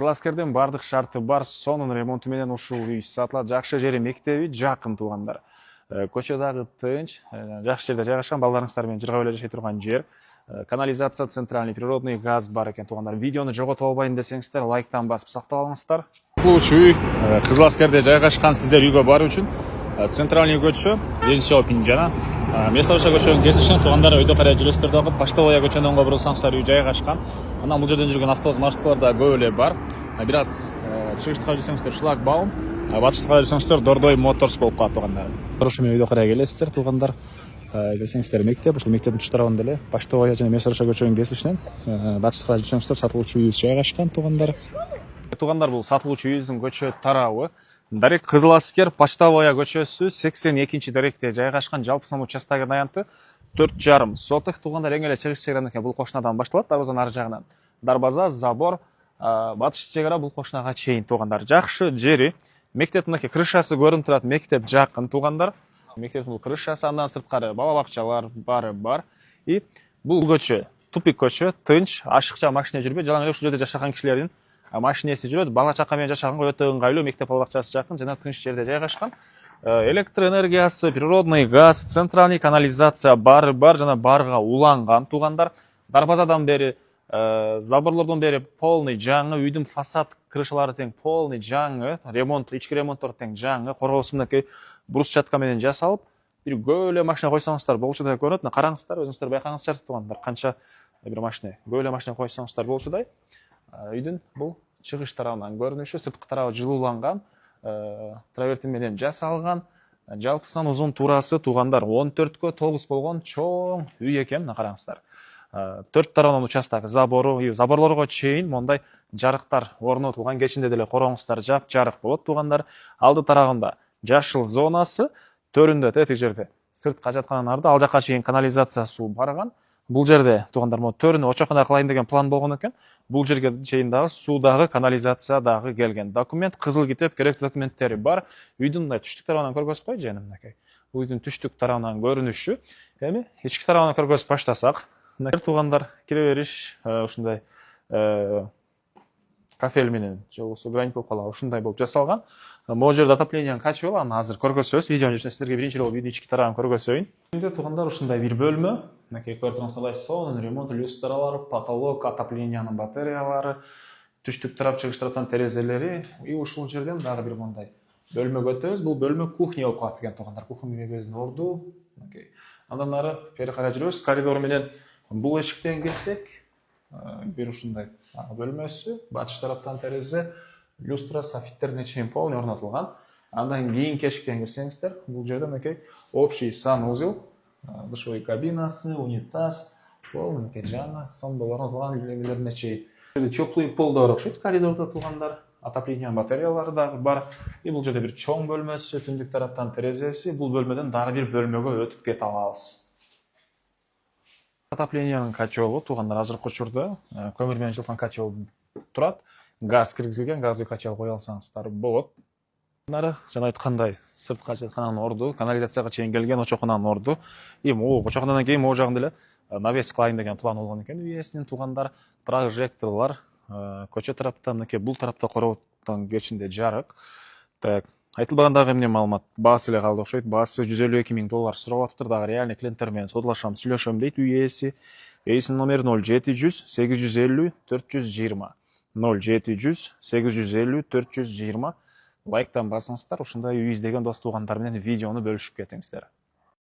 Кызыл бардык шарты бар, сонун ремонту менен ушул үй сатылат. Жакшы жери мектеби жакын туугандар. Көчө дагы тынч, жакшы жерде жайгашкан, балдарыңыздар менен жыргап эле жашай турган жер. Канализация центральный, природный газ бар экен туугандар. Видеону жогото албайын десеңиздер, лайктан басып сактап алыңыздар. Үй Кызыл Аскерде жайгашкан, сиздер үйгө баруу үчүн центральный көчө, Жеңишова Пинжана, Месовша көчөнүн кесишинен туугандар өйдө карай жүрөсүздөр дагы Почтовая көчөнүн оңго бурулсаңыздар үй жайгашкан. Анан бул жерден жүргөн автобус маршруткалар да көп эле бар. Бир аз чыгыштыкка жүрсөңүздөр Шлагбаум, батышка жүрсөңүздөр Дордой Моторс болуп калат туугандар. Ушу менен өйдө карай келесиздер туугандар. Келсеңиздер мектеп, ушул мектептин туш тарабында эле Почтовая жана Месовша көчөнүн кесишинен батышка жүрсөңүздөр сатылуучу үйүбүз жайгашкан туугандар. Туугандар, бул сатылуучу үйүбүздүн көчө тарабы. Дарек Кызыл Аскер Почтовая көчөсү 82-даректе жайгашкан. Жалпы сан участогынын аянты 4,5 соток. Туугандар, эң эле чыгыш чегара экен бул кошунадан башталат, дарбазанын ары жагынан. Дарбаза, забор, батыш чегара бул кошунага чейин туугандар. Жакшы жери. Мектептин крышасы көрүнүп турат, мектеп жакын туугандар. Мектептин бул крышасы, андан сырткары бала бакчалар бары бар. И бул көчө тупик көчө, тынч, ашыкча машина жүрбөйт. Жалаң эле ушул жерде жашаган кишилердин машинеси жүрөт. Бала чака менен жашаганга өтө ыңгайлуу, мектеп бала бакчасы жакын жана тынч жерде жайгашкан. Электр энергиясы, природный газ, центральный канализация бары бар жана барга уланган туугандар. Дарбазадан бери, заборлордон бери полный жаңы, үйдүн фасад крышалары тең полный жаңы, ремонт, ички ремонттор тең жаңы, коргоосу мынакей брусчатка менен жасалып, бир көп эле машина койсоңуздар болчудай көрүнөт. Караңыздар, өзүңүздөр байкаңыздар туугандар, канча бир машина, көп эле машина койсоңуздар болчудай. Үйдүн бул чыгыш тарабынан көрүнүшү, сырткы тарабы жылууланган, травертин менен жасалган. Жалпы сан узун туурасы туугандар 14кө 9 болгон чоң үй экен, мына караңыздар. 4 тарабынан участок забору, заборлорго чейин мондай жарыктар орнотулган. Кечинде деле короңуздар жап жарык болот туугандар. Алды тарабында жашыл зонасы, төрүндө тетик жерде сыртка жаткандан арды ал жака чейин канализация суу барган. Бул жерде туугандар мо төрүнү очокуна кылайын деген план болгон экен. Бул жерге чейин дагы суу дагы, канализация дагы келген. Документ, кызыл китеп, керектүү документтери бар. Үйдүн мындай түштүк тарабынан көргөзүп койчу жана мынакей. Үйдүн түштүк тарабынан көрүнүшү. Эми ички тарабынан көргөзүп баштасак, мынакей туугандар кире бериш ушундай кафель менен же болбосо гранит болуп калабы, ушундай болуп жасалган. Могу жерде отоплениянын качыбы, аны азыр көргөзөбүз. Видеону жүрсөң сиздерге биринчи жолу үйдүн ички тарабын көргөзөйүн. Үйдө туугандар ушундай бир бөлмө. Мынакей көрүп тургансыздар, сонун ремонт, люстралар, потолок, отоплениянын батареялары, түштүк тарап, чыгыш тараптан терезелери. И ушул жерден дагы бир мындай бөлмөгө өтөбүз. Бул бөлмө кухня болуп калат экен туугандар. Кухня мебелдин орду. Андан ары бери карай жүрөбүз. Коридор менен бул эшиктен кирсек, бир ушундай бөлмөсү, батыш тараптан терезе, люстра, софиттерине чейин полный орнотулган. Андан кийинки эшиктен кирсеңиздер, бул жерде мынакей общий санузел, душевой кабинасы, унитаз, пол мынакей жаңы сонун орнотулган үйлөрүнө чейин. Теплый пол да бар окшойт коридордо туугандар. Отоплениянын батареялары дагы бар. И бул жерде бир чоң бөлмөсү, түндүк тараптан терезеси. Бул бөлмөдөн дагы бир бөлмөгө өтүп кете алабыз. Отоплениянын котелу туугандар азыркы учурда көмүр менен жылыткан котел турат. Газ киргизилген, газдуу котел кое алсаңыздар болот. Нары жана айткандай, сырткы жатканын орду, канализацияга чейин келген очокунан орду. И могу очокунан кийин могу жагында эле навес кылайын деген план болгон экен. Үйесинин туугандар, прожекторлор, көчө тарапта, мынакей бул тарапта короодон кечинде жарык. Так, айтылбагандагы эмне маалымат, баасы эле калды окшойт. Баасы $152,000 сурап атыптыр, дагы реальный клиенттер менен содулашам, сүйлөшөм дейт үй ээси. Ээсинин номери 0700 850 420. 0700 850 420. Лайктан басыңыздар, ушундай үй издеген дос туугандар менен видеону бөлүшүп кетиңиздер.